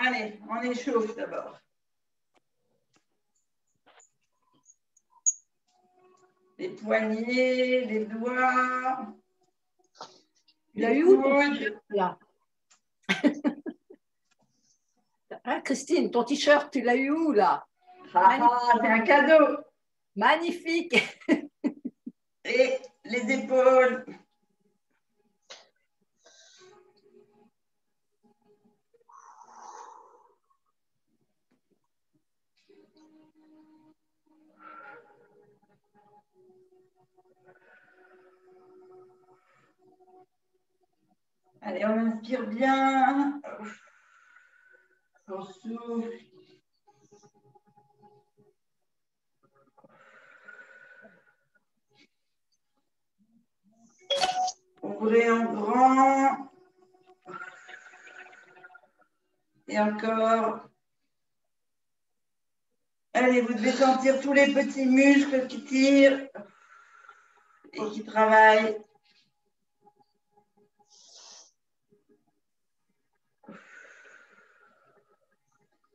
Allez, on échauffe d'abord. Les poignets, les doigts. Il a eu où là? Hein, Christine, ton t-shirt, tu l'as eu où là? C'est un cadeau. Magnifique. Et les épaules. Allez, on inspire bien. On souffle. Ouvrez en grand. Et encore. Allez, vous devez sentir tous les petits muscles qui tirent et qui travaillent.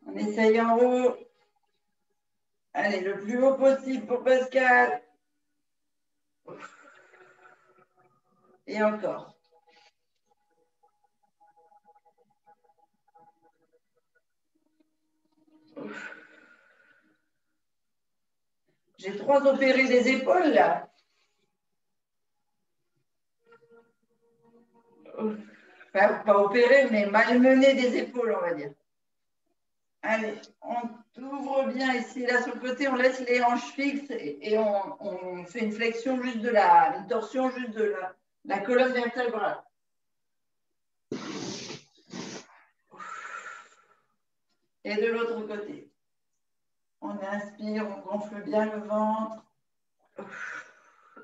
On essaye en haut. Allez, le plus haut possible pour Pascal. Et encore. J'ai 3 opérés des épaules là. Enfin, pas opéré, mais malmené des épaules, on va dire. Allez, on ouvre bien ici, là sur le côté, on laisse les hanches fixes et on fait une flexion juste de une torsion juste de la colonne vertébrale. Et de l'autre côté. On inspire, on gonfle bien le ventre.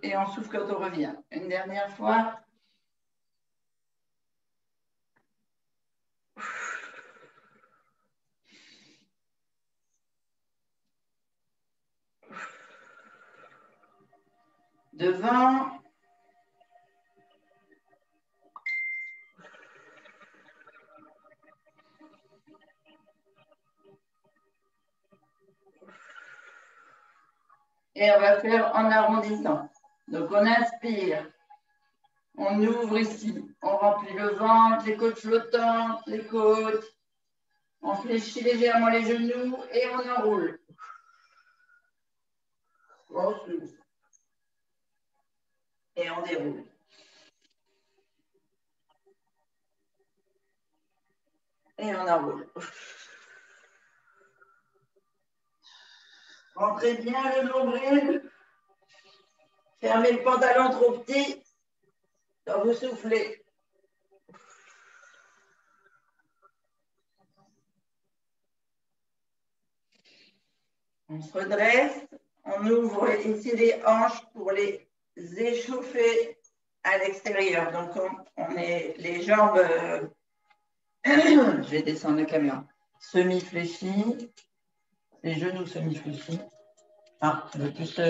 Et on souffle quand on revient. Une dernière fois. Devant. Et on va faire en arrondissant. Donc on inspire. On ouvre ici. On remplit le ventre, les côtes flottantes, les côtes. On fléchit légèrement les genoux et on enroule. On souffle. Et on déroule. Et on enroule. Rentrez bien le nombril. Fermez le pantalon trop petit quand vous soufflez. On se redresse. On ouvre ici les hanches pour les échauffer à l'extérieur. Donc, on est les jambes, je vais descendre la caméra, semi-fléchies, les genoux semi-fléchis. Le plus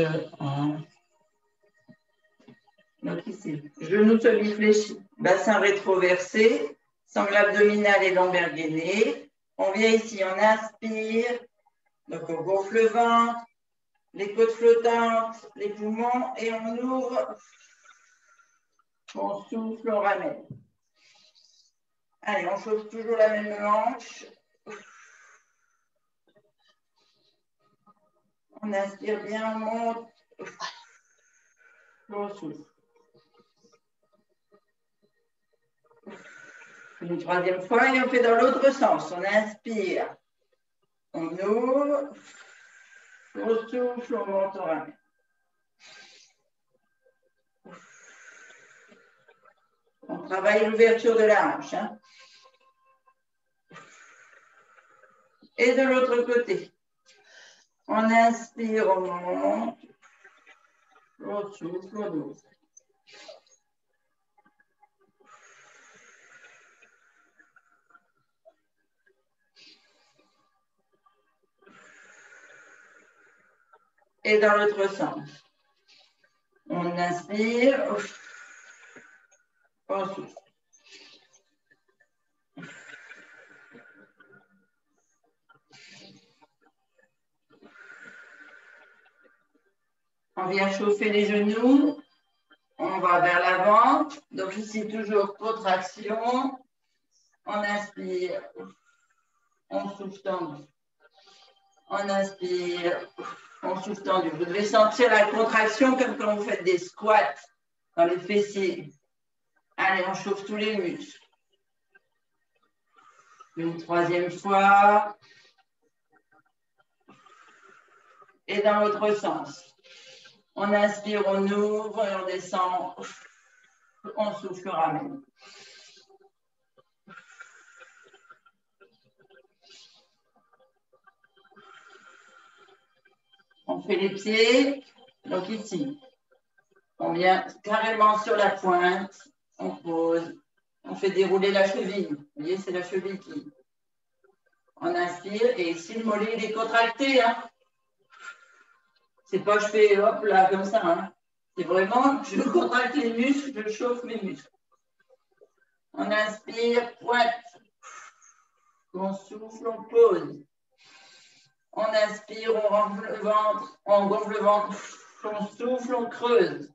donc ici, genoux semi-fléchis, bassin rétroversé, sangle abdominale et lombaire gainée. On vient ici, on inspire, donc on gonfle le ventre, les côtes flottantes, les poumons, et on ouvre, on souffle, on ramène. Allez, on chauffe toujours la même hanche. On inspire bien, on monte, on souffle. Une troisième fois, et on fait dans l'autre sens. On inspire, on ouvre, on souffle, on monte, on ramène. On travaille l'ouverture de la hanche. Hein. Et de l'autre côté, on inspire, on monte, on souffle, on ouvre. Et dans l'autre sens, on inspire, on souffle. On vient chauffer les genoux. On va vers l'avant. Donc ici, toujours contraction. On inspire. On souffle tendu. On inspire. On souffle tendu. Vous devez sentir la contraction comme quand vous faites des squats dans les fessiers. Allez, on chauffe tous les muscles. Une troisième fois. Et dans l'autre sens. On inspire, on ouvre et on descend. On souffle, on ramène. On fait les pieds. Donc ici, on vient carrément sur la pointe. On pose. On fait dérouler la cheville. Vous voyez, c'est la cheville qui... On inspire et ici, le mollet, il est contracté. Hein. C'est pas je fais hop là comme ça. Hein. C'est vraiment, je contracte les muscles, je chauffe mes muscles. On inspire, pointe. On souffle, on pose. On inspire, on gonfle le ventre. On gonfle le ventre. On souffle, on creuse.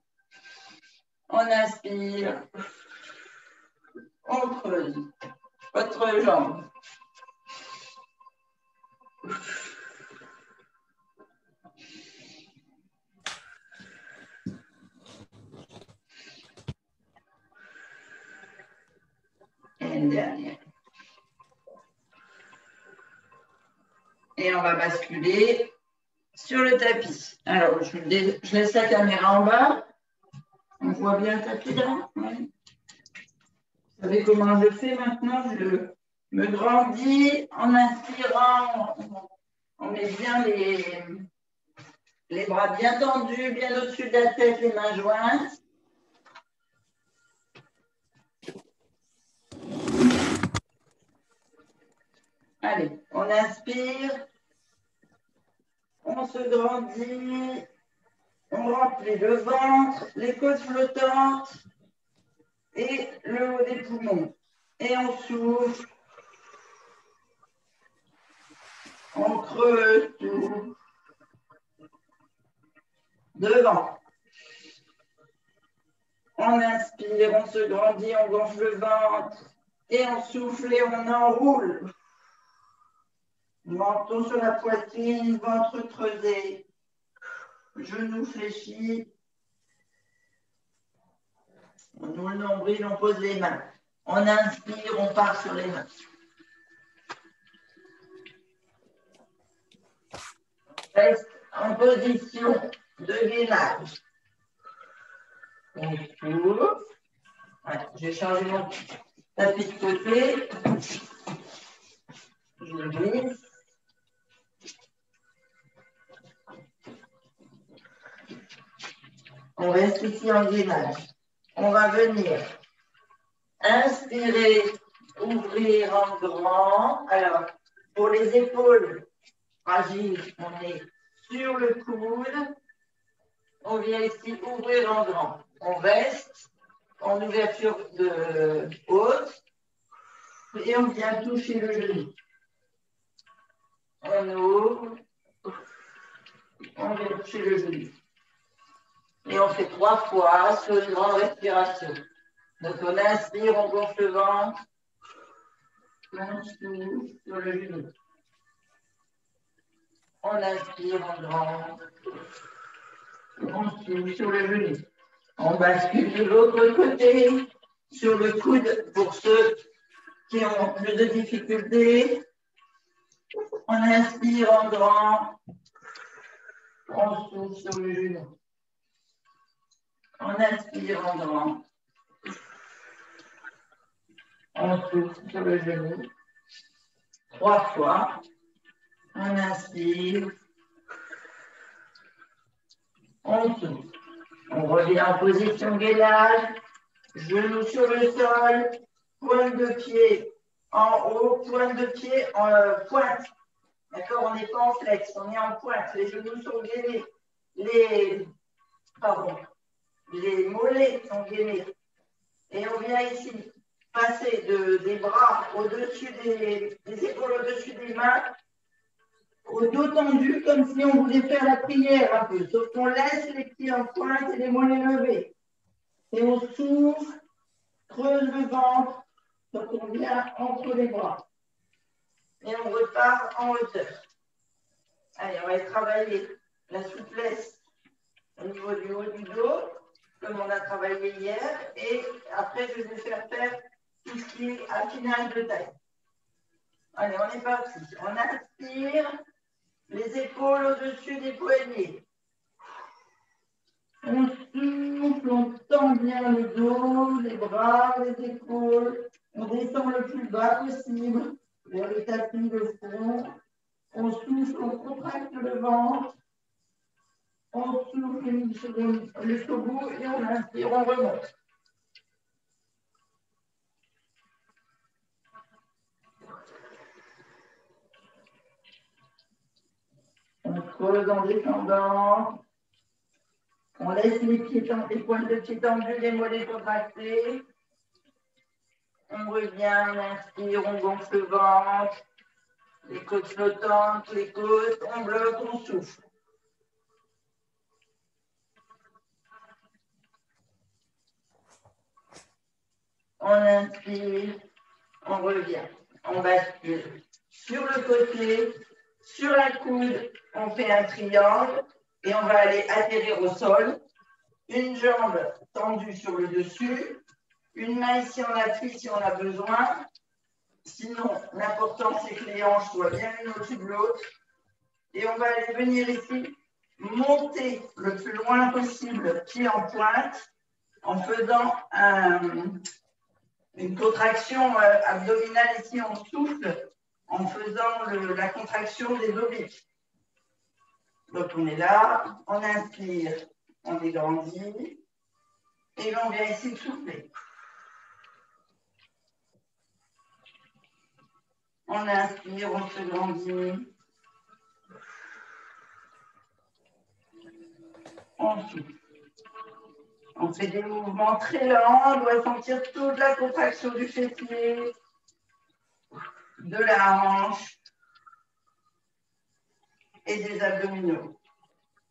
On inspire. On creuse. Votre jambe. Et une dernière. Et on va basculer sur le tapis. Alors, je laisse la caméra en bas. On voit bien le tapis là. Oui. Vous savez comment je fais maintenant? Je me grandis en inspirant. On met bien les bras bien tendus, bien au-dessus de la tête, les mains jointes. Allez, on inspire, on se grandit, on remplit le ventre, les côtes flottantes et le haut des poumons. Et on souffle, on creuse tout. Devant. On inspire, on se grandit, on gonfle le ventre et on souffle et on enroule. Menton sur la poitrine, ventre creusé, genoux fléchis. On ouvre le nombril, on pose les mains. On inspire, on part sur les mains. On reste en position de gainage. On souffle. Voilà, j'ai changé mon tapis de côté. Je glisse. On reste ici en gainage. On va venir inspirer, ouvrir en grand. Alors, pour les épaules fragiles, on est sur le coude. On vient ici ouvrir en grand. On reste en ouverture de haute et on vient toucher le genou. On ouvre, on vient toucher le genou. Et on fait 3 fois sur une grande respiration. Donc on inspire, on gonfle le ventre, on souffle sur le genou. On inspire en grand, on souffle sur le genou. On bascule de l'autre côté, sur le coude pour ceux qui ont plus de difficultés. On inspire en grand, on souffle sur le genou. On inspire en grand, on souffle sur le genou. 3 fois. On inspire, on souffle. On revient en position gainage, genoux sur le sol, pointe de pied en haut, pointe de pied en pointe. D'accord, on n'est pas en flex, on est en pointe. Les genoux sont gainés. Les mollets sont gainés. Et on vient ici passer des bras au-dessus des épaules, au-dessus des mains. au dos tendu, comme si on voulait faire la prière un peu. Sauf qu'on laisse les pieds en pointe et les mollets levés. Et on souffle, creuse le ventre, donc on vient entre les bras. Et on repart en hauteur. Allez, on va travailler la souplesse au niveau du haut du dos, comme on a travaillé hier. Et après, je vais vous faire faire tout ce qui est affinage de taille. Allez, on est parti. On inspire, les épaules au-dessus des poignets. On souffle, on tend bien le dos, les bras, les épaules. On descend le plus bas possible vers le tapis, le front. On souffle, on contracte le ventre. On souffle jusqu'au bout et on inspire, on remonte. On creuse en descendant. On laisse les pointes de pied tendues, les mollets contractés. On revient, on inspire, on gonfle le ventre. Les côtes flottantes, les côtes, on bloque, on souffle. On inspire, on revient, on bascule. Sur le côté, sur la coude, on fait un triangle et on va aller atterrir au sol. Une jambe tendue sur le dessus, une main ici en appui si on a besoin. Sinon, l'important c'est que les hanches soient bien l'une au-dessus de l'autre. Et on va aller venir ici, monter le plus loin possible, pied en pointe, en faisant une contraction abdominale ici, on souffle, en faisant la contraction des obliques. Donc on est là, on inspire, on dégrandit, et on vient ici souffler. On inspire, on se grandit. On souffle. On fait des mouvements très lents, on doit sentir toute la contraction du fessier, de la hanche et des abdominaux.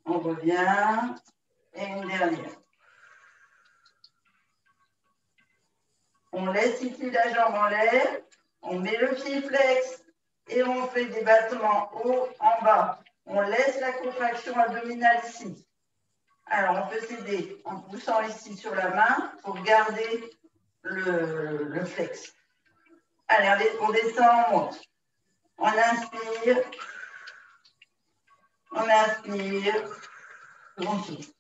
On revient et une dernière. On laisse ici la jambe en l'air, on met le pied flex et on fait des battements haut en bas. On laisse la contraction abdominale ici. Alors, on peut s'aider en poussant ici sur la main pour garder le flex. Allez, on descend, on monte. On inspire, on souffle.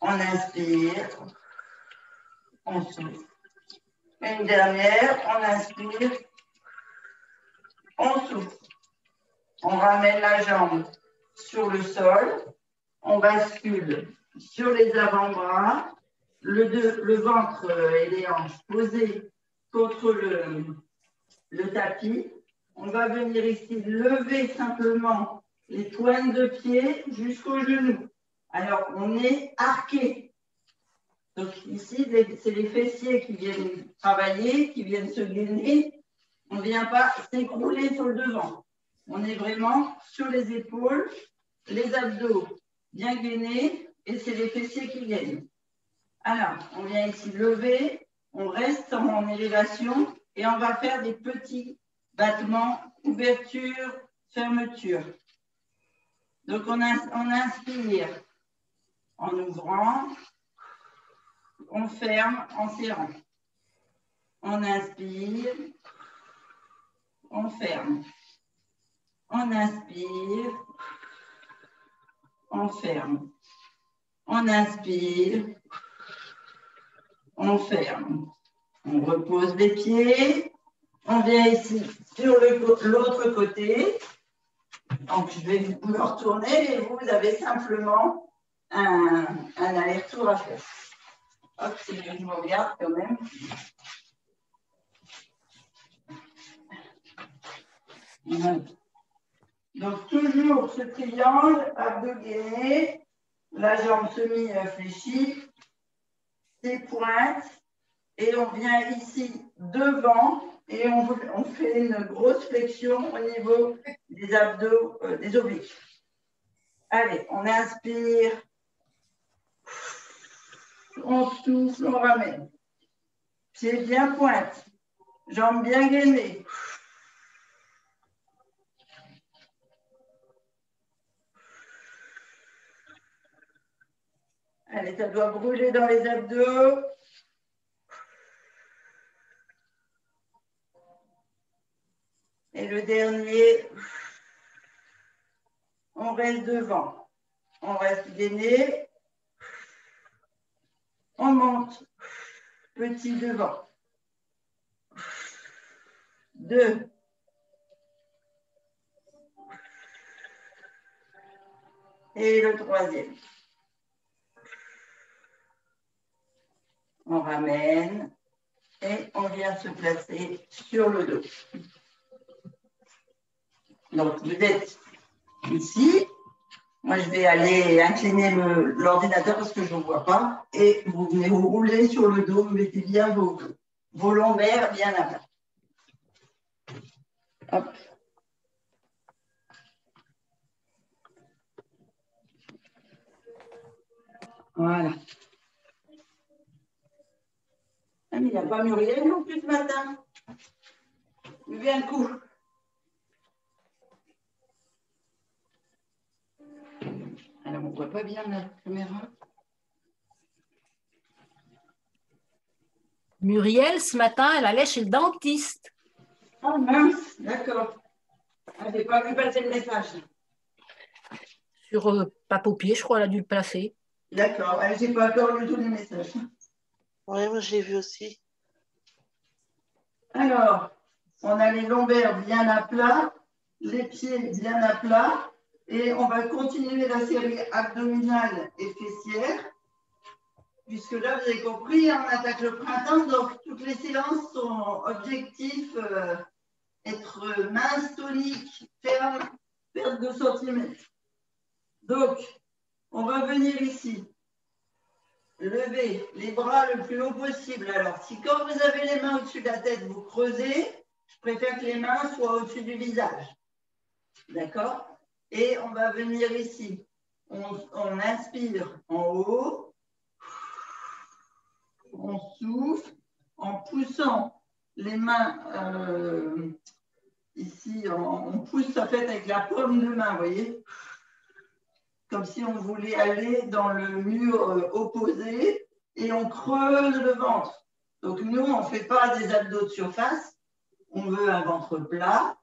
On inspire, on souffle. Une dernière, on inspire, on souffle. On ramène la jambe sur le sol. On bascule sur les avant-bras, le ventre et les hanches posés contre le tapis. On va venir ici lever simplement les pointes de pied jusqu'aux genoux. Alors, on est arqué. Donc ici, c'est les fessiers qui viennent travailler, qui viennent se gainer. On ne vient pas s'écrouler sur le devant. On est vraiment sur les épaules, les abdos bien gainés, et c'est les fessiers qui gagnent. Alors, on vient ici lever, on reste en élévation, et on va faire des petits battements, ouverture, fermeture. Donc, on inspire en ouvrant, on ferme en serrant. On inspire, on ferme. On inspire, on ferme. On inspire, on ferme. On repose les pieds. On vient ici sur l'autre côté. Donc, je vais me retourner et vous avez simplement un aller-retour à faire. Hop, c'est que je me regarde quand même. Voilà. Donc, toujours ce triangle, abdos gainés, la jambe semi-fléchie, les pointes, et on vient ici devant et on fait une grosse flexion au niveau des abdos, des obliques. Allez, on inspire, on souffle, on ramène. Pieds bien pointe, jambes bien gainées. Allez, ça doit brûler dans les abdos. Et le dernier, on reste devant. On reste gainé. On monte. Petit devant. 2. Et le troisième. On ramène et on vient se placer sur le dos. Donc, vous êtes ici. Moi, je vais aller incliner l'ordinateur parce que je ne vois pas. Et vous venez vous rouler sur le dos. Vous mettez bien vos lombaires bien à plat. Hop. Voilà. Ah, mais il n'y a pas Muriel non plus ce matin. Levez un coup. Alors, on ne voit pas bien la caméra. Muriel, ce matin, elle allait chez le dentiste. Ah mince, d'accord. Ah, je n'ai pas vu passer le message. Sur Papopier, je crois, elle a dû le placer. D'accord, je n'ai pas encore lu tous les messages. Oui, moi j'ai vu aussi. Alors, on a les lombaires bien à plat, les pieds bien à plat, et on va continuer la série abdominale et fessière, puisque là, vous avez compris, on attaque le printemps, donc toutes les séances sont objectifs, être mince, tonique, ferme, perte de centimètres. Donc, on va venir ici. Levez les bras le plus haut possible. Alors, si quand vous avez les mains au-dessus de la tête, vous creusez, je préfère que les mains soient au-dessus du visage. D'accord? Et on va venir ici. On inspire en haut. On souffle en poussant les mains ici. On pousse en fait avec la paume de main, vous voyez? Comme si on voulait aller dans le mur opposé. Et on creuse le ventre. Donc, nous, on ne fait pas des abdos de surface. On veut un ventre plat.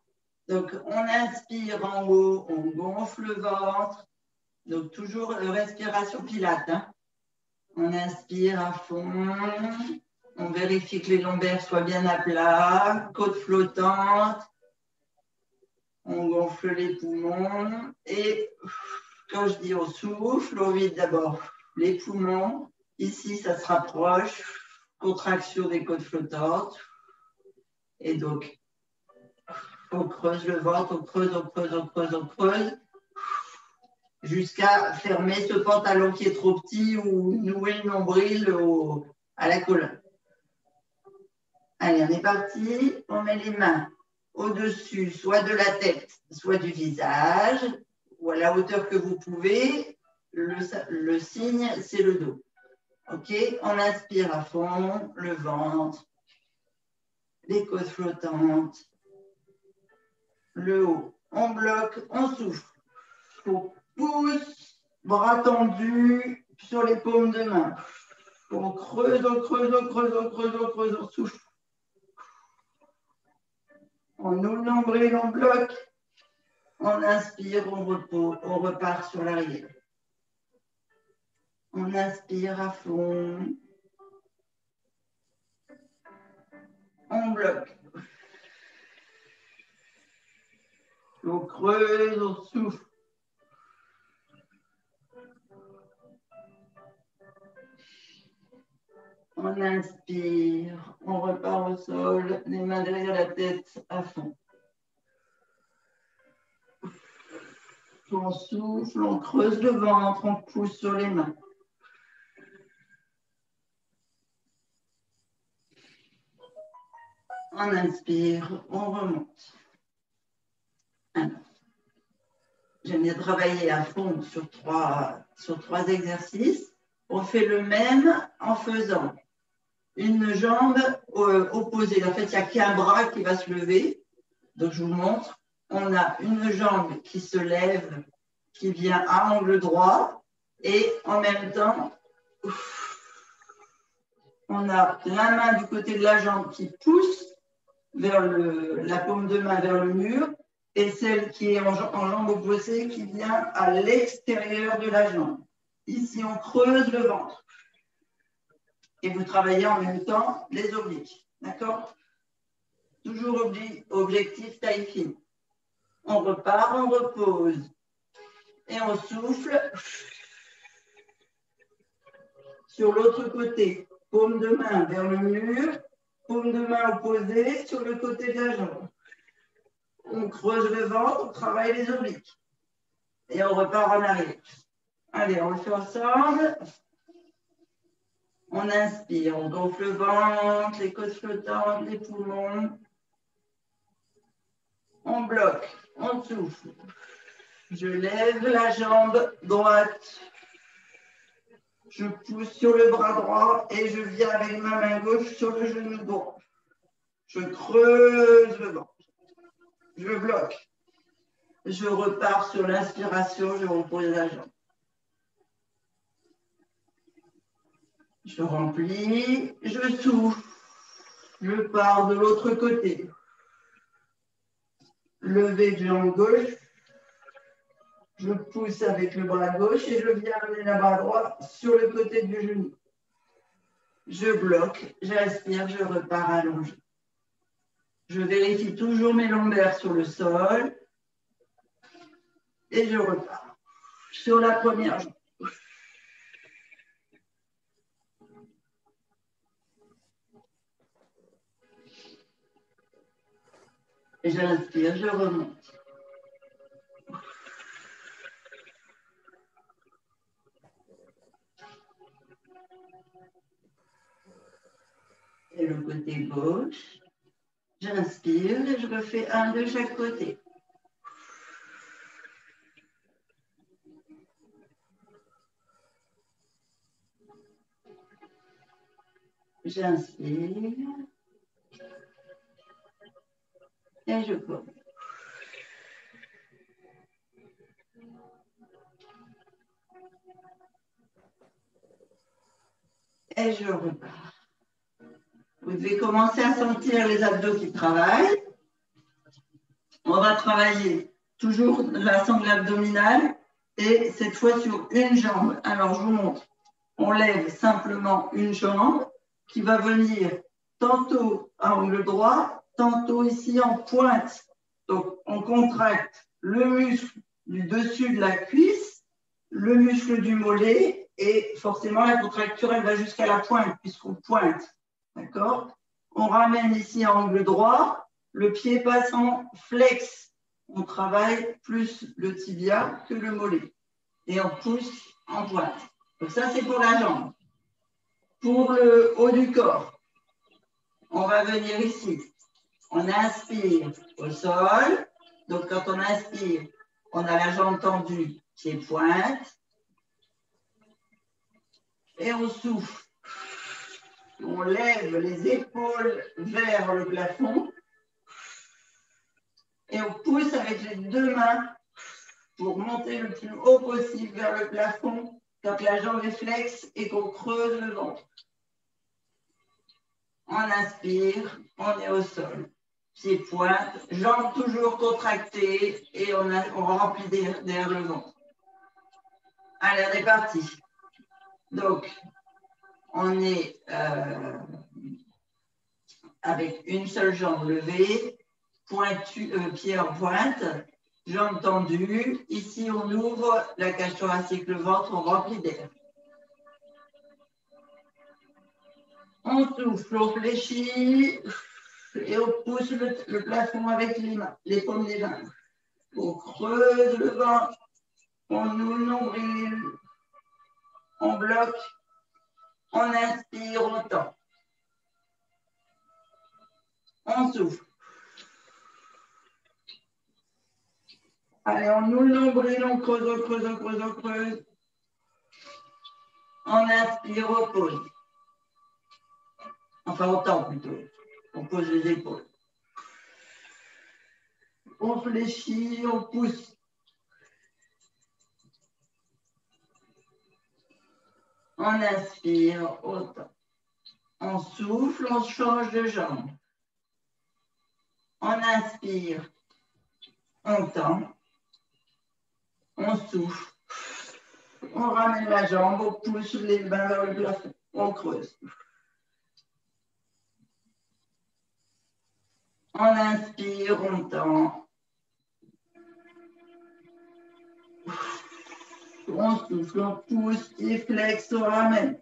Donc, on inspire en haut, on gonfle le ventre. Donc, toujours respiration pilate. Hein. On inspire à fond. On vérifie que les lombaires soient bien à plat. Côte flottante. On gonfle les poumons. Et quand je dis on souffle, on vide d'abord les poumons. Ici, ça se rapproche, contraction des côtes flottantes. Et donc, on creuse le ventre, on creuse, on creuse, on creuse, on creuse, jusqu'à fermer ce pantalon qui est trop petit ou nouer le nombril à la colonne. Allez, on est parti. On met les mains au-dessus, soit de la tête, soit du visage, ou à la hauteur que vous pouvez. Le signe, c'est le dos. Ok, on inspire à fond, le ventre, les côtes flottantes, le haut. On bloque, on souffle. On pousse, bras tendus sur les paumes de main. On creuse, on creuse, on creuse, on creuse, on creuse, on souffle. On ouvre le nombril, on bloque. On inspire, on repose, on repart sur l'arrière. On inspire à fond. On bloque. On creuse, on souffle. On inspire, on repart au sol, les mains derrière la tête à fond. On souffle, on creuse le ventre, on pousse sur les mains. On inspire, on remonte. Alors, j'aime bien travailler à fond sur trois exercices. On fait le même en faisant une jambe opposée. En fait, il n'y a qu'un bras qui va se lever. Donc, je vous montre. On a une jambe qui se lève, qui vient à angle droit. Et en même temps, on a la main du côté de la jambe qui pousse vers la paume de main vers le mur et celle qui est en jambe opposée qui vient à l'extérieur de la jambe. Ici, on creuse le ventre. Et vous travaillez en même temps les obliques. D'accord? Toujours objectif taille fine. On repart, on repose. Et on souffle sur l'autre côté. Paume de main vers le mur, paume de main opposée sur le côté de la jambe. On creuse le ventre, on travaille les obliques. Et on repart en arrière. Allez, on le fait ensemble. On inspire, on gonfle le ventre, les côtes flottantes, les poumons. On bloque, on souffle. Je lève la jambe droite. Je pousse sur le bras droit et je viens avec ma main gauche sur le genou droit. Je creuse le ventre. Je bloque. Je repars sur l'inspiration, je repose la jambe. Je remplis, je souffle. Je pars de l'autre côté. Lever de jambe gauche. Je pousse avec le bras gauche et je viens amener le bras droit sur le côté du genou. Je bloque, j'inspire, je repars allongé. Je vérifie toujours mes lombaires sur le sol et je repars sur la première jambe. J'inspire, je remonte. Et le côté gauche, j'inspire et je refais un de chaque côté. J'inspire et je pose. Et je repars. Vous devez commencer à sentir les abdos qui travaillent. On va travailler toujours la sangle abdominale et cette fois sur une jambe. Alors, je vous montre. On lève simplement une jambe qui va venir tantôt à angle droit, tantôt ici en pointe. Donc, on contracte le muscle du dessus de la cuisse, le muscle du mollet et forcément la contracture, elle va jusqu'à la pointe puisqu'on pointe. D'accord? On ramène ici à angle droit, le pied passe en flex. On travaille plus le tibia que le mollet. Et on pousse en pointe. Donc ça, c'est pour la jambe. Pour le haut du corps, on va venir ici. On inspire au sol. Donc quand on inspire, on a la jambe tendue, pied pointe. Et on souffle. On lève les épaules vers le plafond. Et on pousse avec les deux mains pour monter le plus haut possible vers le plafond quand la jambe est flexe et qu'on creuse le ventre. On inspire, on est au sol. Pied pointe, jambes toujours contractées et on remplit derrière le ventre. Allez, on est parti. Donc, on est avec une seule jambe levée, pied en pointe, jambes tendues. Ici, on ouvre la cage thoracique, le ventre, on remplit d'air. On souffle, on fléchit et on pousse le plafond avec les mains, les paumes des mains. On creuse le ventre, on ouvre le nombril, on bloque, on inspire, on tend. On souffle. Allez, on ouvre le nombril, on creuse, on creuse, on creuse, on creuse. On inspire, on pose. Enfin, on tend plutôt. On pose les épaules. On fléchit, on pousse. On inspire, on tend. On souffle, on change de jambe. On inspire, on tend. On souffle. On ramène la jambe, on pousse les mains vers le plafond. On creuse. On inspire, on tend. On souffle, on pousse, et flex, on ramène.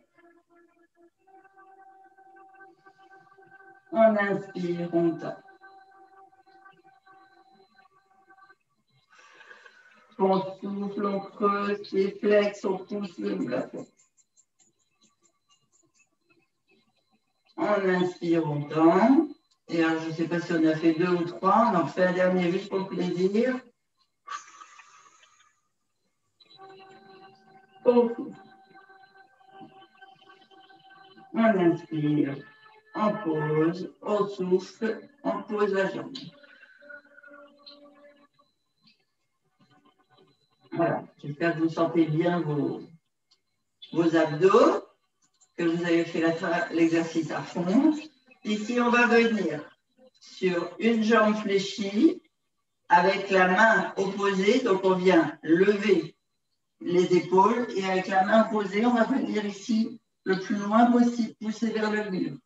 On inspire, on tend. On souffle, on creuse, et flex, on pousse le plafond. On inspire, on tend. Et alors, je ne sais pas si on a fait 2 ou 3. On en fait un dernier juste pour le plaisir. On souffle. On inspire, on pose, on souffle, on pose la jambe. Voilà, j'espère que vous sentez bien vos abdos, que vous avez fait l'exercice à fond. Ici, on va venir sur une jambe fléchie avec la main opposée. Donc, on vient lever les épaules et avec la main opposée, on va venir ici le plus loin possible, pousser vers le mur.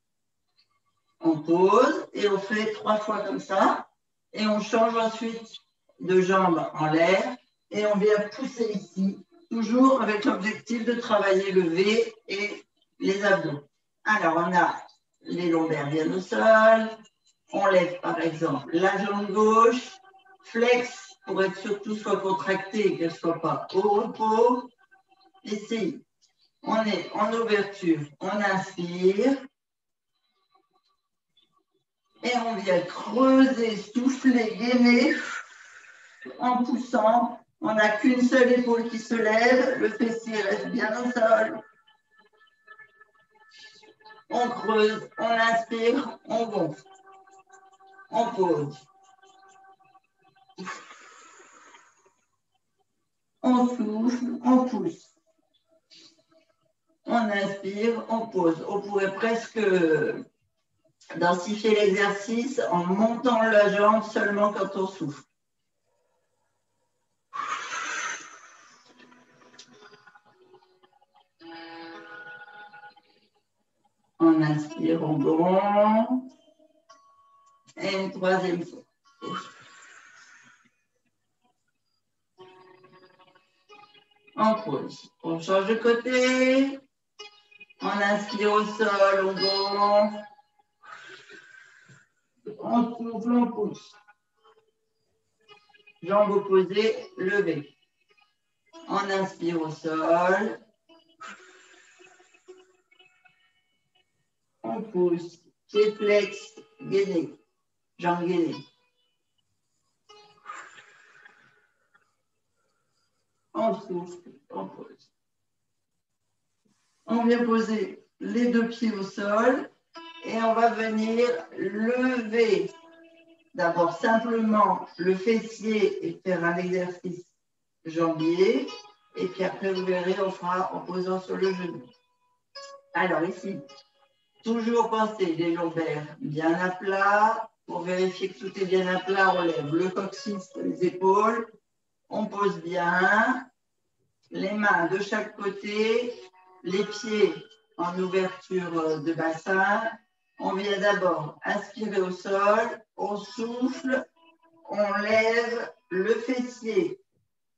On pose et on fait 3 fois comme ça. Et on change ensuite de jambe en l'air et on vient pousser ici, toujours avec l'objectif de travailler le V et les abdos. Alors, on a les lombaires bien au sol. On lève par exemple la jambe gauche, flex pour être sûr que tout soit contracté et qu'elle ne soit pas au repos. Ici, on est en ouverture, on inspire. Et on vient creuser, souffler, gainer en poussant. On n'a qu'une seule épaule qui se lève, le fessier reste bien au sol. On creuse, on inspire, on gonfle. On pose. On souffle, on pousse. On inspire, on pose. On pourrait presque densifier l'exercice en montant la jambe seulement quand on souffle. On inspire, on gonfle. Et une troisième fois. On pose. On change de côté. On inspire au sol, on gonfle. On souffle, on pousse. Jambes opposées, levées. On inspire au sol. On pousse. Pied flex, gainé. Jambes gainées. On souffle, on pose. On vient poser les 2 pieds au sol et on va venir lever d'abord simplement le fessier et faire un exercice jambier. Et puis après, vous verrez, on fera en posant sur le genou. Alors ici, toujours penser les lombaires bien à plat. Pour vérifier que tout est bien à plat, on lève le coccyx, les épaules. On pose bien. Les mains de chaque côté. Les pieds en ouverture de bassin. On vient d'abord inspirer au sol. On souffle. On lève le fessier.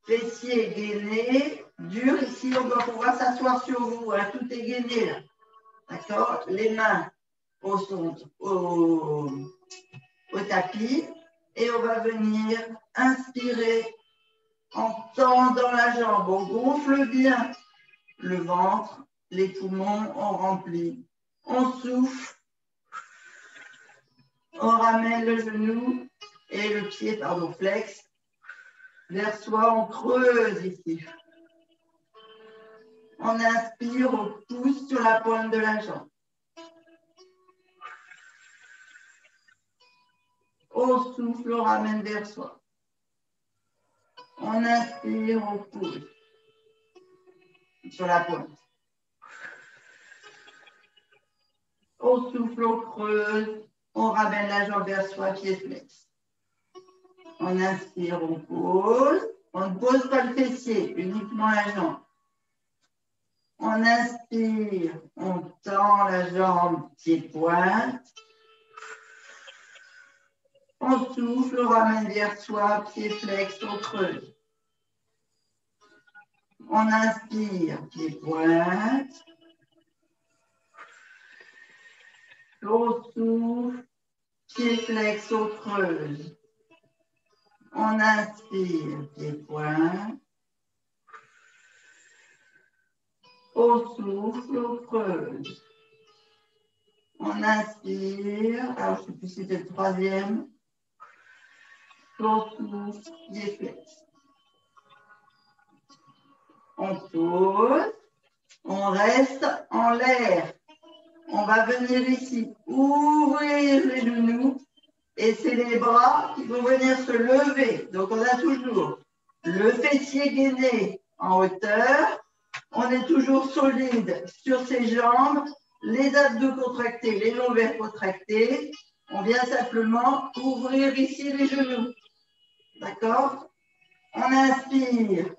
Fessier gainé, dur. Ici, on doit pouvoir s'asseoir sur vous. Hein. Tout est gainé là. D'accord? Les mains au tapis. Et on va venir inspirer en tendant la jambe. On gonfle bien le ventre, les poumons, on remplit. On souffle. On ramène le genou et le pied, pardon, flex vers soi. On creuse ici. On inspire, on pousse sur la pointe de la jambe. On souffle, on ramène vers soi. On inspire, on pousse sur la pointe. On souffle, on creuse, on ramène la jambe vers soi, pied flex. On inspire, on pose. On ne pose pas le fessier, uniquement la jambe. On inspire, on tend la jambe, pied pointe. On souffle, on ramène vers soi, pied flex, on creuse. On inspire, pied pointe. On souffle, pied flex, on creuse. On inspire, pied pointe. On souffle, on creuse. On inspire. Alors, je ne sais plus si c'était le troisième. On souffle, pied flex. On pose. On reste en l'air. On va venir ici, ouvrir les genoux. Et c'est les bras qui vont venir se lever. Donc, on a toujours le fessier gainé en hauteur. On est toujours solide sur ses jambes. Les abdos contractés, les lombaires contractés. On vient simplement ouvrir ici les genoux. D'accord? On inspire.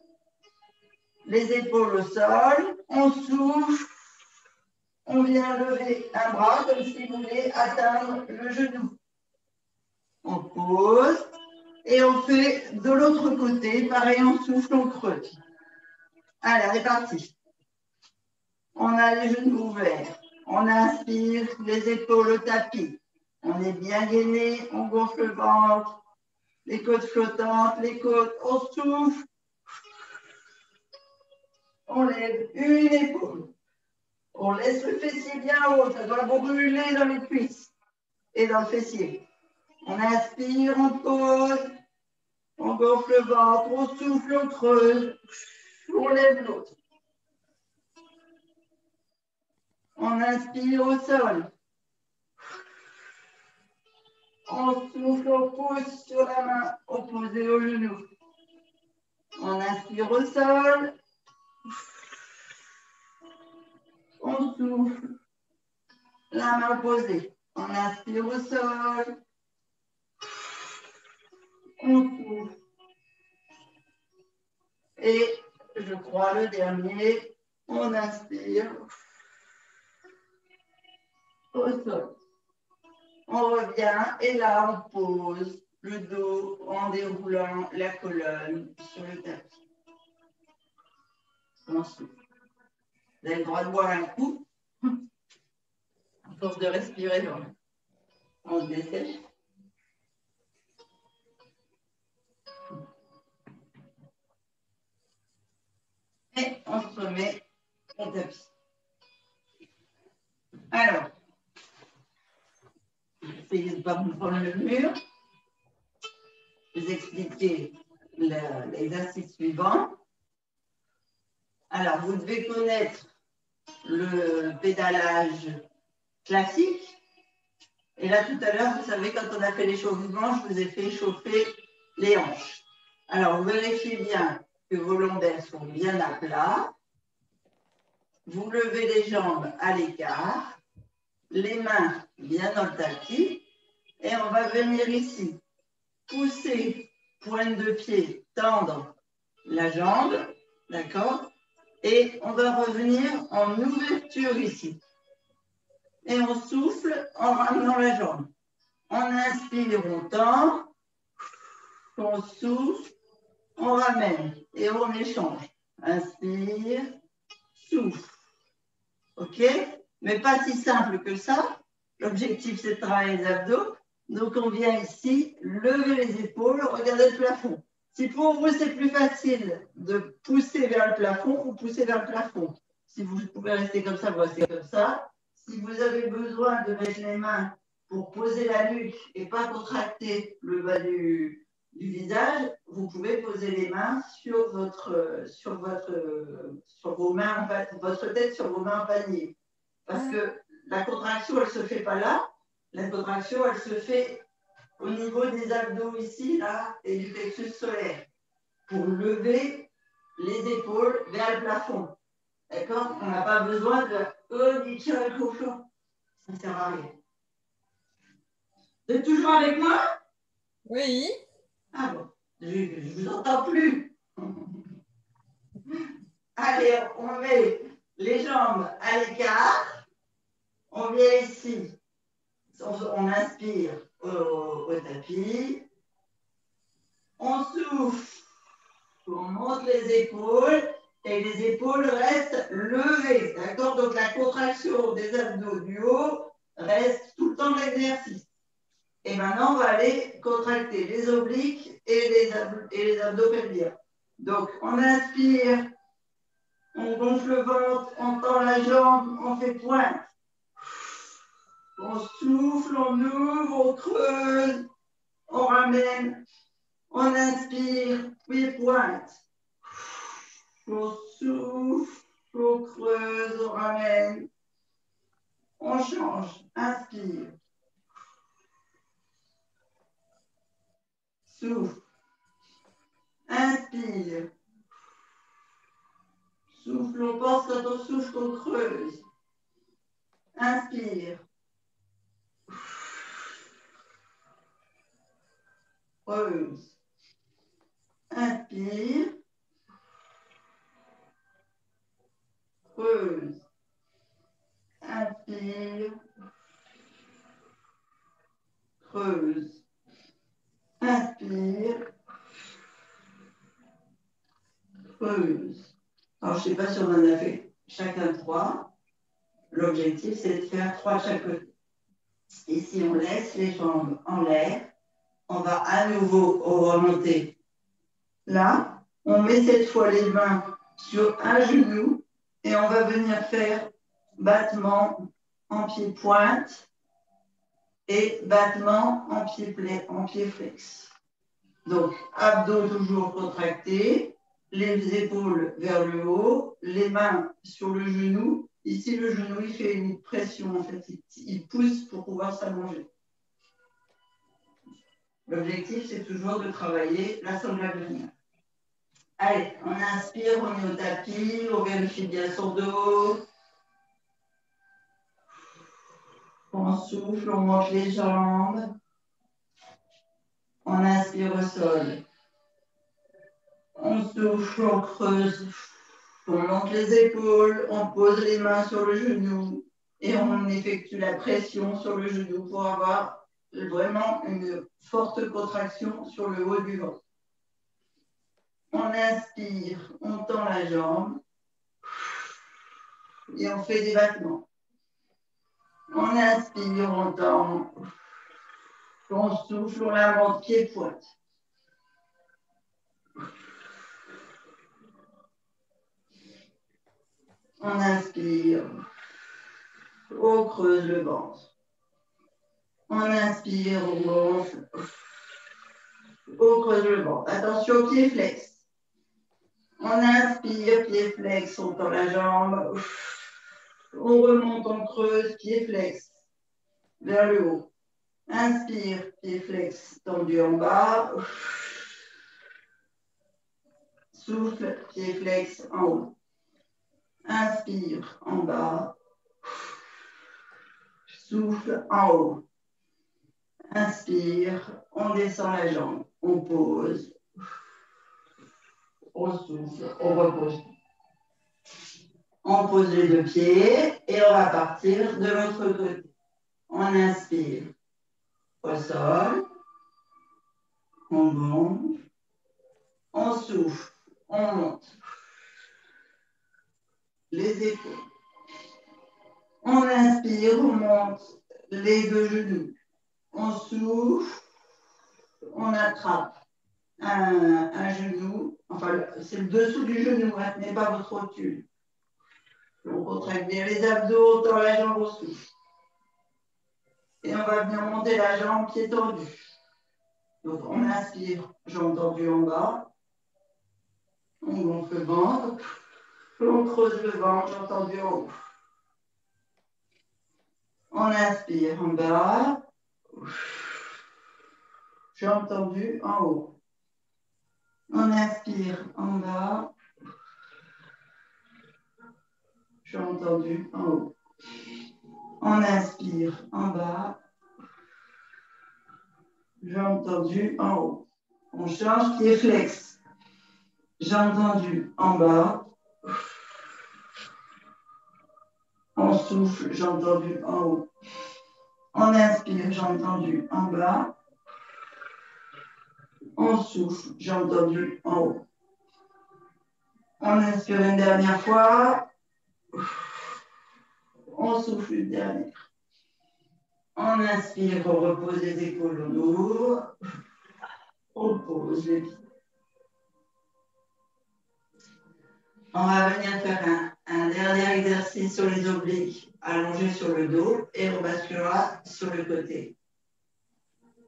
Les épaules au sol. On souffle. On vient lever un bras comme si vous voulez atteindre le genou. On pose et on fait de l'autre côté. Pareil, on souffle, on creuse. Allez, on est parti. On a les genoux ouverts. On inspire, les épaules au tapis. On est bien gainé, on gonfle le ventre. Les côtes flottantes, les côtes. On souffle. On lève une épaule. On laisse le fessier bien haut. Ça doit brûler dans les cuisses et dans le fessier. On inspire, on pose, on gonfle le ventre, on souffle, on creuse, on lève l'autre. On inspire au sol. On souffle, on pousse sur la main opposée au genou. On inspire au sol. On souffle, la main opposée. On inspire au sol. On souffle. Et je crois le dernier, on inspire au sol. On revient et là on pose le dos en déroulant la colonne sur le tapis. On souffle. Vous avez le droit de boire un coup. À force de respirer, on se dessèche. Et on se remet au tapis. Alors, essayez de ne pas vous prendre le mur. Je vais vous expliquer l'exercice suivant. Alors, vous devez connaître le pédalage classique. Et là, tout à l'heure, vous savez, quand on a fait l'échauffement, je vous ai fait chauffer les hanches. Alors, vous vérifiez bien que vos lombaires sont bien à plat. Vous levez les jambes à l'écart, les mains bien dans le tapis. Et on va venir ici, pousser, pointe de pied, tendre la jambe, d'accord? Et on va revenir en ouverture ici. Et on souffle en ramenant la jambe. On inspire, on tend, on souffle, on ramène et on échange. Inspire, souffle. OK? Mais pas si simple que ça. L'objectif, c'est de travailler les abdos. Donc, on vient ici, lever les épaules, regarder le plafond. Si pour vous, c'est plus facile de pousser vers le plafond, vous poussez vers le plafond. Si vous pouvez rester comme ça, vous restez comme ça. Si vous avez besoin de mettre les mains pour poser la nuque et pas contracter le bas du visage, vous pouvez poser les mains sur vos mains, en fait, votre tête sur vos mains en panier. Parce que la contraction, elle ne se fait pas là. La contraction, elle se fait au niveau des abdos ici, là, et du plexus solaire, pour lever les épaules vers le plafond. D'accord? On n'a pas besoin de tirer le cochon. Ça ne sert à rien. Vous êtes toujours avec moi? Oui. Ah bon, je ne vous entends plus. Allez, on met les jambes à l'écart. On vient ici. On inspire au tapis. On souffle. On monte les épaules. Et les épaules restent levées. D'accord? Donc la contraction des abdos du haut reste tout le temps de l'exercice. Et maintenant, on va aller contracter les obliques et les abdos pelviens. Donc, on inspire, on gonfle le ventre, on tend la jambe, on fait pointe. On souffle, on ouvre, on creuse, on ramène. On inspire, puis pointe. On souffle, on creuse, on ramène. On change, inspire. Souffle. Inspire. Souffle, on pense quand on souffle, on creuse. Inspire. Creuse. Inspire. Creuse. Inspire. Creuse. Inspire. Creuse. Alors, je ne sais pas si on en a fait chacun 3. L'objectif, c'est de faire 3 de chaque côté. Et si on laisse les jambes en l'air, on va à nouveau remonter là. On met cette fois les mains sur un genou et on va venir faire battement en pied pointe et battement en pied flex. Donc, abdos toujours contractés, les épaules vers le haut, les mains sur le genou. Ici, le genou, il fait une pression, en fait, il pousse pour pouvoir s'allonger. L'objectif, c'est toujours de travailler la sangle abdominale. Allez, on inspire, on est au tapis, on vérifie bien son dos. On souffle, on monte les jambes. On inspire au sol. On souffle, on creuse. On monte les épaules, on pose les mains sur le genou et on effectue la pression sur le genou pour avoir vraiment une forte contraction sur le haut du ventre. On inspire, on tend la jambe et on fait des battements. On inspire, on tend, on souffle, on la monte pied-pointe. On inspire, on creuse le ventre. On inspire, on gonfle, on creuse le ventre. Attention, pied flex. On inspire, pied flex, on tend la jambe. On remonte, on creuse, pied flex, vers le haut. Inspire, pied flex, tendu en bas. Souffle, pied flex en haut. Inspire, en bas. Souffle, en haut. Inspire, on descend la jambe. On pose. On souffle, on repose. On pose les 2 pieds et on va partir de l'autre côté. On inspire au sol, on gonfle, on souffle, on monte les épaules. On inspire, on monte les 2 genoux. On souffle, on attrape un genou, enfin c'est le dessous du genou, hein, n'est pas votre rotule. On contracte bien les abdos, on tend la jambe au souffle. Et on va venir monter la jambe qui est tendue. Donc, on inspire, jambe tendue en bas. On gonfle le ventre. On creuse le ventre, jambe tendue en haut. On inspire en bas. Jambe tendue en haut. On inspire en bas. Jambe tendue en haut. On inspire en bas. Jambe tendue en haut. On change pied flex. Jambe tendue en bas. On souffle, jambe tendue en haut. On inspire, jambe tendue en bas. On souffle, jambe tendue en haut. On inspire une dernière fois. On souffle une dernière. On inspire, on repose les épaules, on ouvre. On pose les pieds. On va venir faire un dernier exercice sur les obliques, allongé sur le dos, et on basculera sur le côté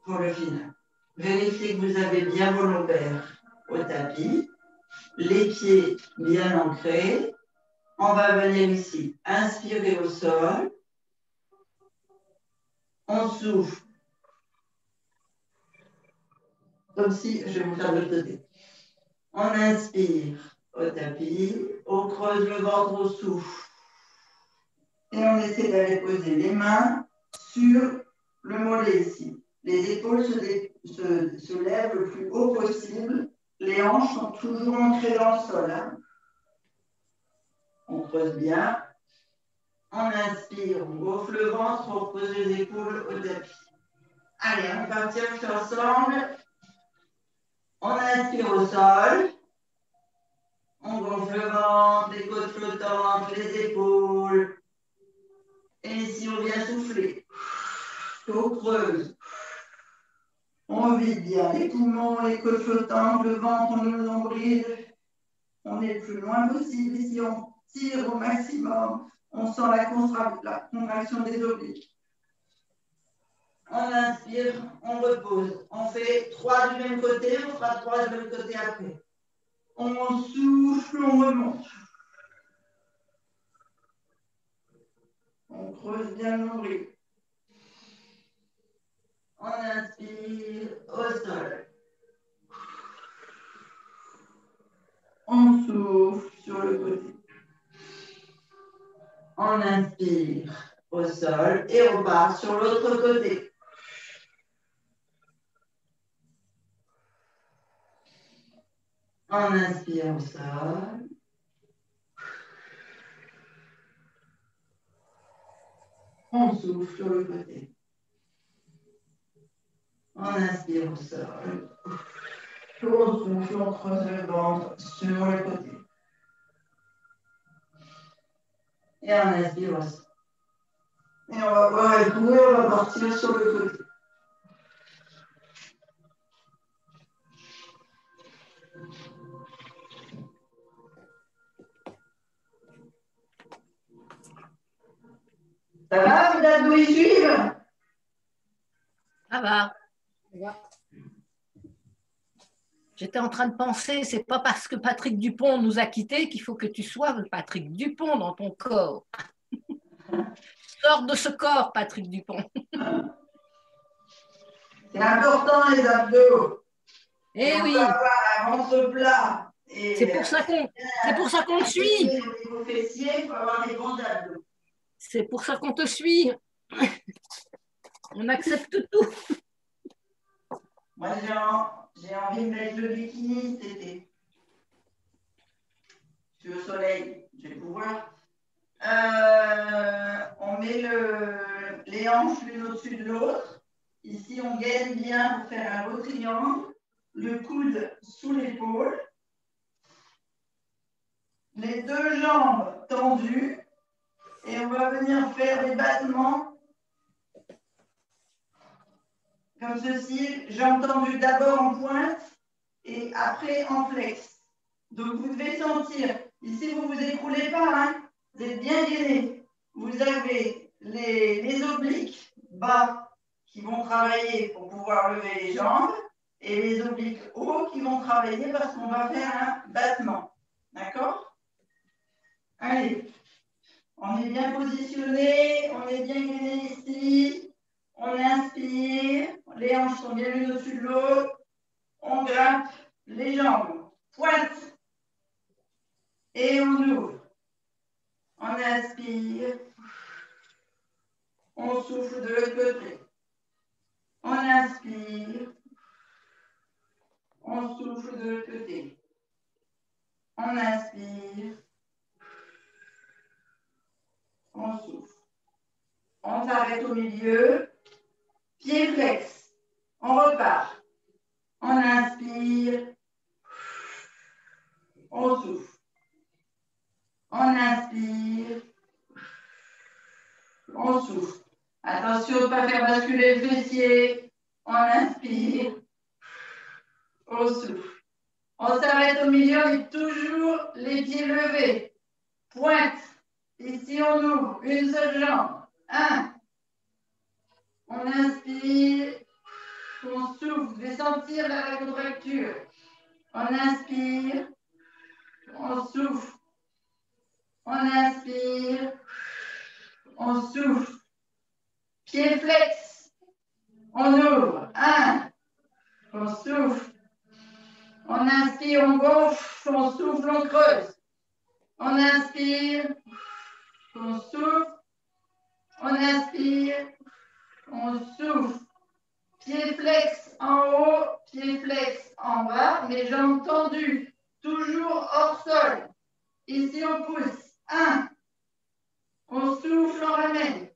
pour le final. Vérifiez que vous avez bien vos lombaires au tapis, les pieds bien ancrés. On va venir ici, inspirer au sol. On souffle. Comme si, je vais vous faire de l'autre côté. On inspire au tapis, on creuse le ventre au souffle. Et on essaie d'aller poser les mains sur le mollet ici. Les épaules se lèvent le plus haut possible. Les hanches sont toujours ancrées dans le sol. Hein. On creuse bien. On inspire, on gonfle le ventre, on pose les épaules au tapis. Allez, on va partir tous ensemble. On inspire au sol. On gonfle le ventre, les côtes flottantes, les épaules. Et ici, on vient souffler. On creuse. On vide bien les poumons, les côtes flottantes, le ventre, le nombril. On est le plus loin possible. Ici, on tire au maximum. On sent la contraction des obliques. On inspire, on repose. On fait 3 du même côté, on fera 3 du même côté après. On souffle, on remonte. On creuse bien le nombril. On inspire au sol. On souffle sur le côté. On inspire au sol et on part sur l'autre côté. On inspire au sol. On souffle sur le côté. On inspire au sol. On souffle, on creuse le ventre sur le côté. Et on inspire au sol. Et on va voir avec nous, on va partir sur le côté. Ça va, vous abdos y suivent? Ça va. J'étais en train de penser, c'est pas parce que Patrick Dupont nous a quittés qu'il faut que tu sois Patrick Dupont dans ton corps. Sors de ce corps, Patrick Dupont. C'est important, les abdos. Eh oui. On peut avoir un ventre plat. C'est pour ça qu'on te suit. Au niveau fessier, il faut avoir des bons abdos. C'est pour ça qu'on te suit. On accepte tout. Moi, j'ai envie de mettre le bikini cet été. Je suis au soleil, je vais pouvoir. On met les hanches l'une au-dessus de l'autre. Ici, on gaine bien pour faire un beau triangle. Le coude sous l'épaule. Les deux jambes tendues. Et on va venir faire des battements comme ceci, jambes tendues d'abord en pointe et après en flex. Donc vous devez sentir, ici vous ne vous écroulez pas, hein, vous êtes bien gainé. Vous avez les obliques bas qui vont travailler pour pouvoir lever les jambes et les obliques hauts qui vont travailler parce qu'on va faire un battement. D'accord? Allez, on est bien positionné, on est bien gainé ici. On inspire, les hanches sont bien l'une au-dessus de l'autre. On grimpe les jambes, pointe. Et on ouvre. On inspire. On souffle de l'autre côté. On inspire. On souffle de l'autre côté. On inspire. On souffle. On s'arrête au milieu. Pied flex. On repart. On inspire. On souffle. On inspire. On souffle. Attention de ne pas faire basculer le fessier. On inspire. On souffle. On s'arrête au milieu, on est toujours les pieds levés. Pointe. Ici, on ouvre. Une seule jambe. 1. On inspire. On souffle. Vous devez sentir la contracture. On inspire. On souffle. On inspire. On souffle. Pied flex. On ouvre. 1. On souffle. On inspire, on gonfle. On souffle, on creuse. On inspire. On souffle. On inspire. On souffle. Pied flex en haut. Pied flex en bas. Mes jambes tendues. Toujours hors sol. Ici, on pousse. 1. On souffle, on ramène.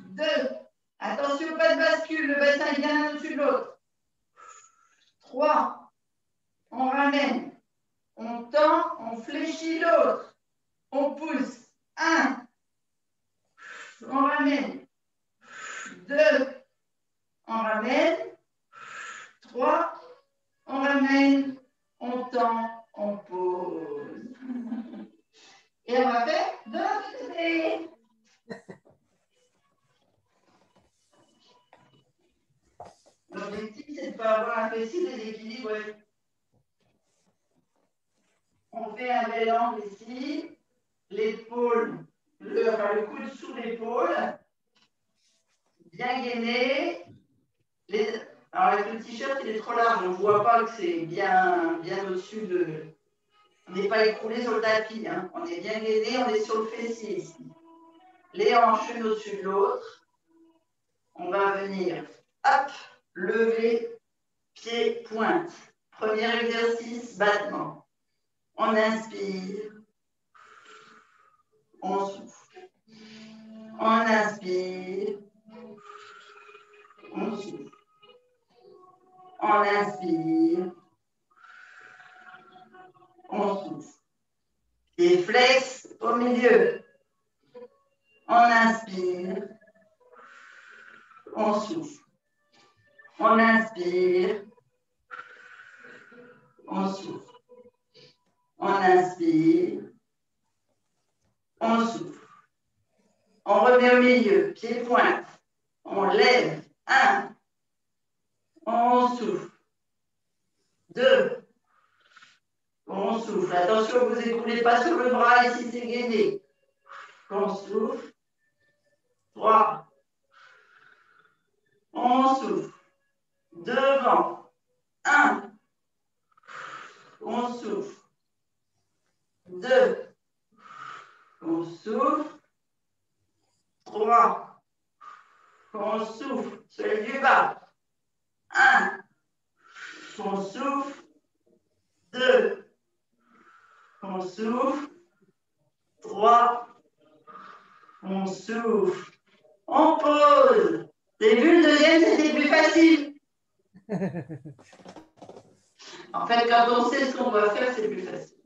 2. Attention, pas de bascule. Le bassin est bien l'un au-dessus de l'autre. 3. On ramène. On tend, on fléchit l'autre. On pousse. 1. On ramène. 2. On ramène. 3. On ramène. On tend, on pose. Et on va faire de l'autre côté. L'objectif, c'est de ne pas avoir un fessier déséquilibré. On fait un bel angle ici. L'épaule, le coude sous l'épaule. Bien gainé. Alors, avec le t-shirt, il est trop large. On ne voit pas que c'est bien au-dessus de... On n'est pas écroulé sur le tapis. Hein. On est bien gainé, on est sur le fessier ici. Les hanches l'une au-dessus de l'autre. On va venir, hop, lever, pied, pointe. Premier exercice, battement. On inspire. On souffle. On inspire. On souffle. On inspire. On souffle. Et flex au milieu. On inspire. On souffle. On inspire. On souffle. On inspire. On souffle. On remet au milieu. Pied pointe. On lève. 1. On souffle. 2. On souffle. Attention, vous n'écoulez pas sur le bras, ici c'est gainé. On souffle. 3. On souffle. Devant. 1. On souffle. 2. On souffle. 3. On souffle. Celui du bas. 1. On souffle. 2. On souffle. 3. On souffle. On pose. Vous avez vu, le deuxième, c'était plus facile. En fait, quand on sait ce qu'on doit faire, c'est plus facile.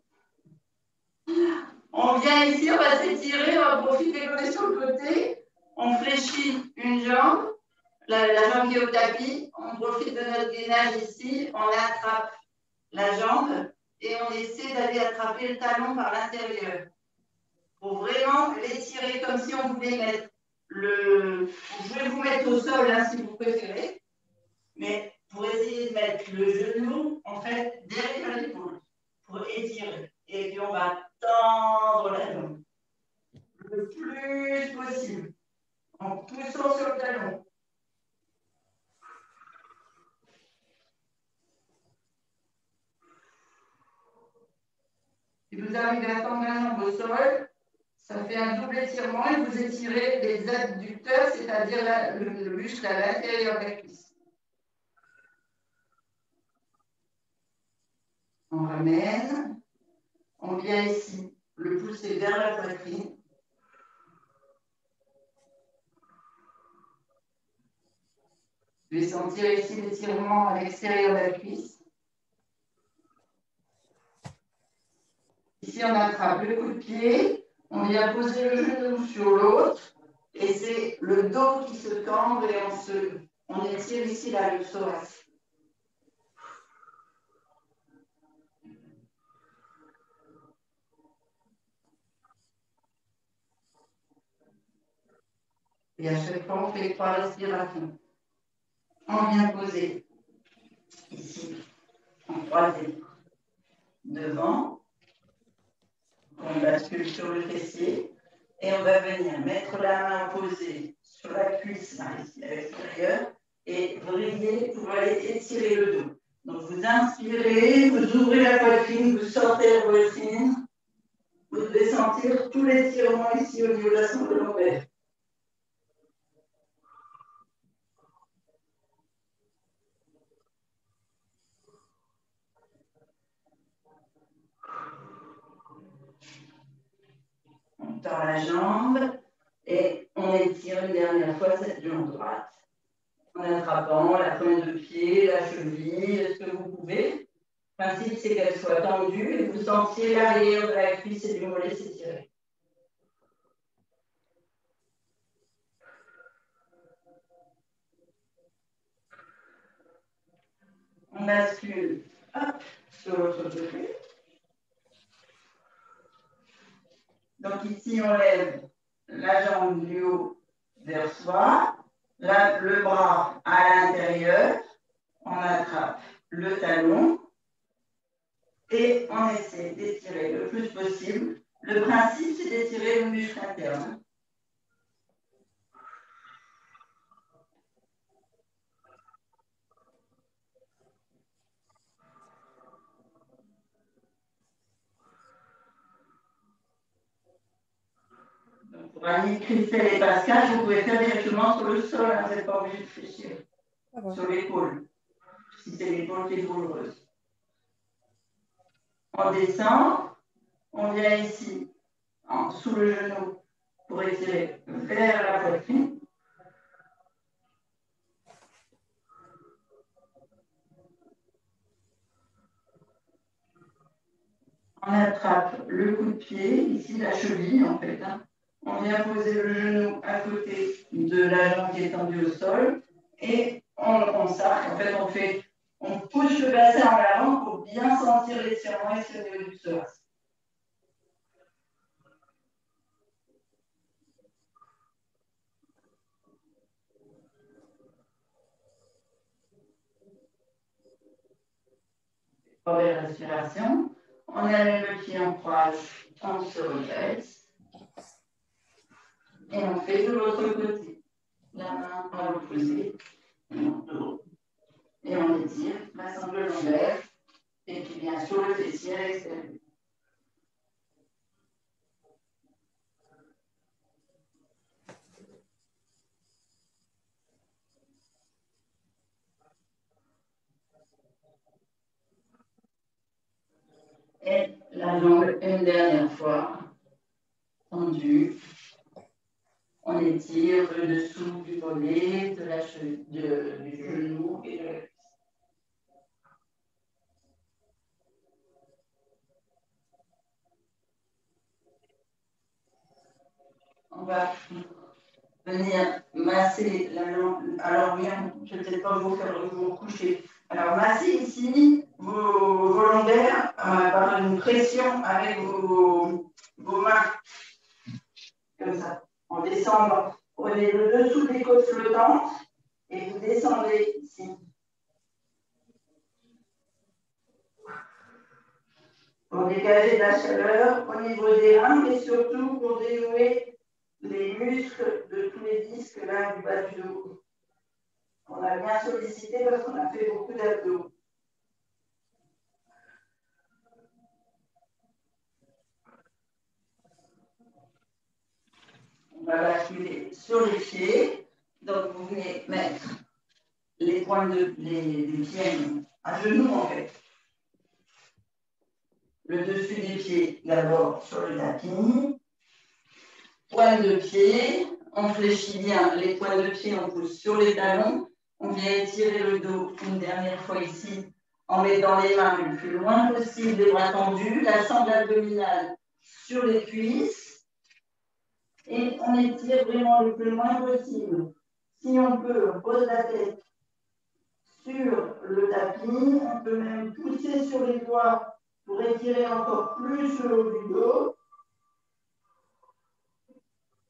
On vient ici, on va s'étirer, on va profiter qu'on est sur le côté. On fléchit une jambe, la jambe qui est au tapis. On profite de notre gainage ici. On attrape la jambe et on essaie d'aller attraper le talon par l'intérieur pour vraiment l'étirer comme si on voulait mettre Vous pouvez vous mettre au sol hein, si vous préférez, mais pour essayer de mettre le genou en fait derrière l'épaule pour étirer. Et puis on va tendre la jambe le plus possible en poussant sur le talon. Si vous arrivez à tendre la jambe au sol, ça fait un double étirement et vous étirez les adducteurs, c'est-à-dire le muscle à l'intérieur de la cuisse. On ramène, on vient ici, le pousser vers la poitrine. Vous pouvez sentir ici l'étirement à l'extérieur de la cuisse. Ici, on attrape le coup de pied, on vient poser le genou sur l'autre, et c'est le dos qui se cambre et on étire ici la psoas. Et à chaque fois, on fait 3 respirations. On vient poser ici, en croisé, devant. On bascule sur le fessier et on va venir mettre la main posée sur la cuisse là, ici à l'extérieur et vriller pour aller étirer le dos. Donc vous inspirez, vous ouvrez la poitrine, vous sortez la poitrine. Vous devez sentir tout l'étirement ici au niveau de la sangle lombaire. On tend la jambe et on étire une dernière fois cette jambe droite. En attrapant la pointe de pied, la cheville, ce que vous pouvez. Le principe, c'est qu'elle soit tendue et vous sentiez l'arrière de la cuisse et du mollet s'étirer. On bascule sur l'autre côté. Donc ici, on lève la jambe du haut vers soi, le bras à l'intérieur, on attrape le talon et on essaie d'étirer le plus possible. Le principe, c'est d'étirer le muscle interne. Donc, pour Annie, Christelle et Pascal, vous pouvez faire directement sur le sol, hein, vous n'êtes pas obligé de fléchir. Sur l'épaule, si c'est l'épaule qui est douloureuse. On descend, on vient ici, sous le genou, pour étirer vers la poitrine. On attrape le coup de pied, ici la cheville en fait. Hein. On vient poser le genou à côté de la jambe qui est tendue au sol et on s'arc. En fait, on pousse le bassin en avant pour bien sentir l'étirement ici au niveau du psoas. Pour les respirations, on amène le pied en croise, on se redresse et on fait de l'autre côté. La main à l'opposé, et on tourne. Et on étire la sangle lombaire et qui vient sur le fessier à l'extérieur. Et la jambe une dernière fois, tendue. On étire le dessous du mollet, du genou et de la cuisse. On va venir masser la jambe. Alors bien, je ne vais peut-être pas vous faire vous coucher. Alors massez ici vos lombaires par une pression avec vos mains. Comme ça. En descendant, prenez côte flottante et vous descendez ici. Pour dégager de la chaleur au niveau des reins, mais surtout pour dénouer les muscles de tous les disques là du bas du dos. On a bien sollicité parce qu'on a fait beaucoup d'abdos. On va basculer sur les pieds. Donc, vous venez mettre les pointes des pieds à genoux, en fait. Le dessus des pieds, d'abord sur le tapis. Pointe de pied. On fléchit bien les pointes de pied, on pousse sur les talons. On vient étirer le dos une dernière fois ici en mettant les mains le plus loin possible, les bras tendus, la sangle abdominale sur les cuisses. Et on étire vraiment le plus loin possible. Si on peut, on pose la tête sur le tapis. On peut même pousser sur les doigts pour étirer encore plus le haut du dos.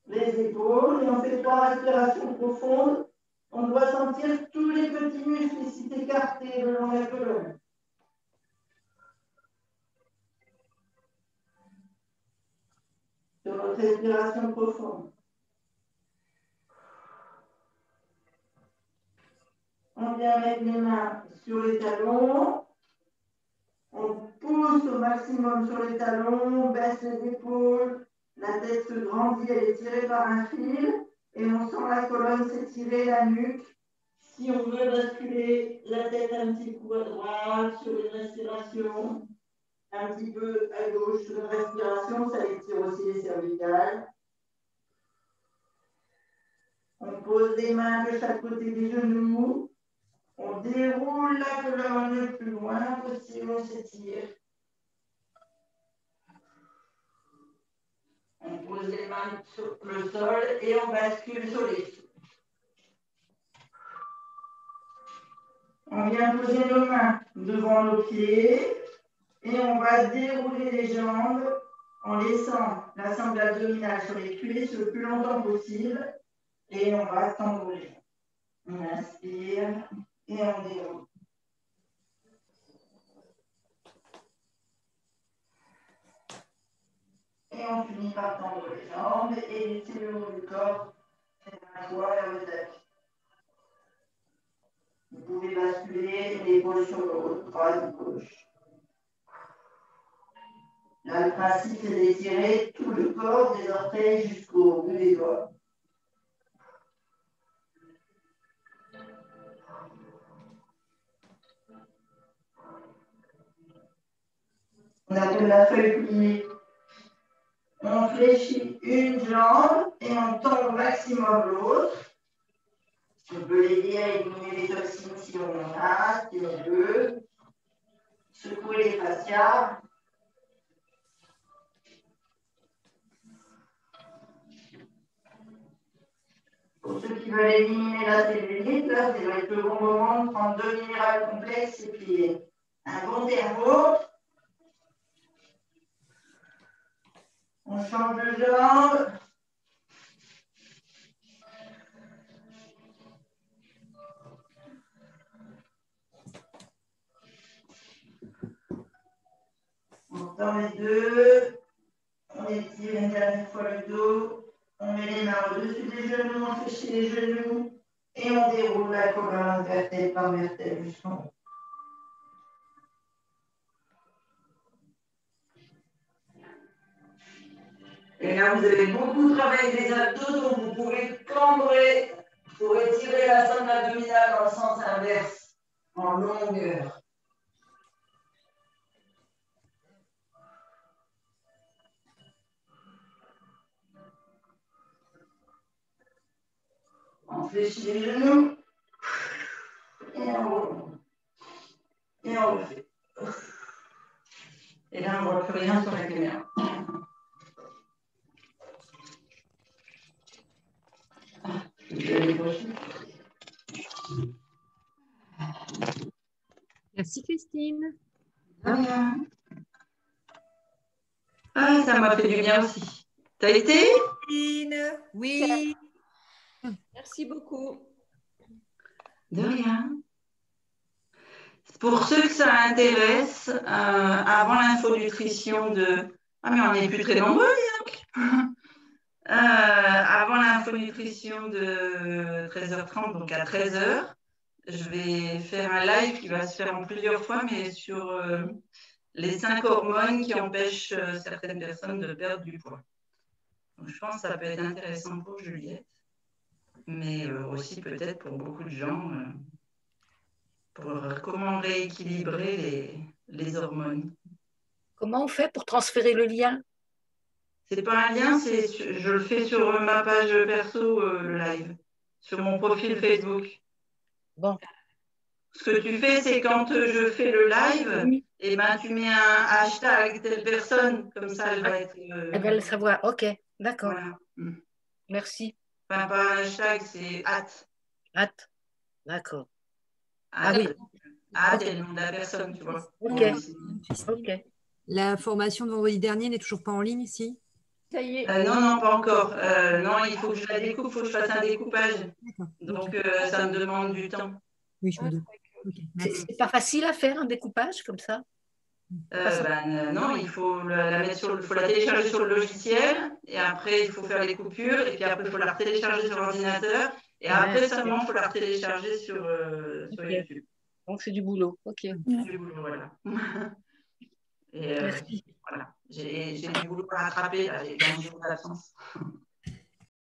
Les épaules. Et on fait 3 respirations profondes. On doit sentir tous les petits muscles ici écartés le long de la colonne. Sur notre respiration profonde. On vient mettre les mains sur les talons. On pousse au maximum sur les talons, on baisse les épaules, la tête se grandit, elle est tirée par un fil et on sent la colonne s'étirer, la nuque. Si on veut basculer la tête un petit coup à droite sur une respiration, un petit peu à gauche sur une respiration, ça étire aussi les cervicales. On pose les mains de chaque côté des genoux. On déroule la colonne le plus loin possible, on s'étire. On pose les mains sur le sol et on bascule sur les pieds. On vient poser nos mains devant nos pieds et on va dérouler les jambes en laissant la sangle abdominale sur les cuisses le plus longtemps possible et on va s'enrouler. On inspire et on déroule. Et on finit par tendre les jambes et laisser le haut du corps faire un toit vers le tapis. Vous pouvez basculer l'épaule sur l'autre, droite ou gauche. Là, le principe, c'est d'étirer tout le corps des orteils jusqu'au bout des doigts. On appelle la feuille pliée. On fléchit une jambe et on tend au maximum l'autre. On peut l'aider à éliminer les toxines si on en a, si on veut. Secouer les fascias. Pour ceux qui veulent éliminer la cellulite, là, c'est va être le bon moment de prendre 2 minérales complexes et puis un bon thermo. On change de jambe. On tend les deux. On étire une dernière fois le dos. On met les mains au-dessus des genoux, on fléchit les genoux et on déroule la colonne vertèbre par vertèbre jusqu'en haut. Et là, vous avez beaucoup travaillé les abdos, donc vous pouvez cambrer pour étirer la sangle abdominale dans le sens inverse, en longueur. On fléchit les genoux et on roule. Et on refait. Et là, on ne voit plus rien sur la caméra. Merci Christine. Rien. Ah, ça m'a fait du bien aussi. T'as été? Christine, oui. Merci beaucoup. De rien. Pour ceux que ça intéresse, avant l'infonutrition de... Ah, mais on n'est plus très nombreux, dis donc. Avant l'infonutrition de 13h30, donc à 13h, je vais faire un live qui va se faire en plusieurs fois, mais sur les 5 hormones qui empêchent certaines personnes de perdre du poids. Donc, je pense que ça peut être intéressant pour Juliette, mais aussi peut-être pour beaucoup de gens, pour comment rééquilibrer les hormones. Comment on fait pour transférer le lien? C'est pas un lien, je le fais sur ma page perso, le live, sur mon profil Facebook. Bon. Ce que tu fais, c'est quand je fais le live, et ben, tu mets un hashtag telle personne, comme ça elle va être... Elle va le savoir, ok, d'accord. Voilà. Merci. Enfin, pas un hashtag, c'est @. D'accord. Ah oui. Et le nom de la personne, tu vois. Ok. La formation de vendredi dernier n'est toujours pas en ligne ici? Ça y est. Non, pas encore. Non, il faut que je la découpe, il faut que je fasse un découpage. Donc, ça me demande du temps. Oui, je me doute. C'est pas facile à faire un découpage comme ça? Non, il faut la mettre faut la télécharger sur le logiciel, et après il faut faire les coupures, et puis après il faut la télécharger sur l'ordinateur, et après seulement il faut la télécharger sur YouTube. Donc c'est du boulot, ok. C'est du boulot, voilà. Et merci. Voilà, j'ai du boulot à rattraper, là, j'ai 15 jours d'absence.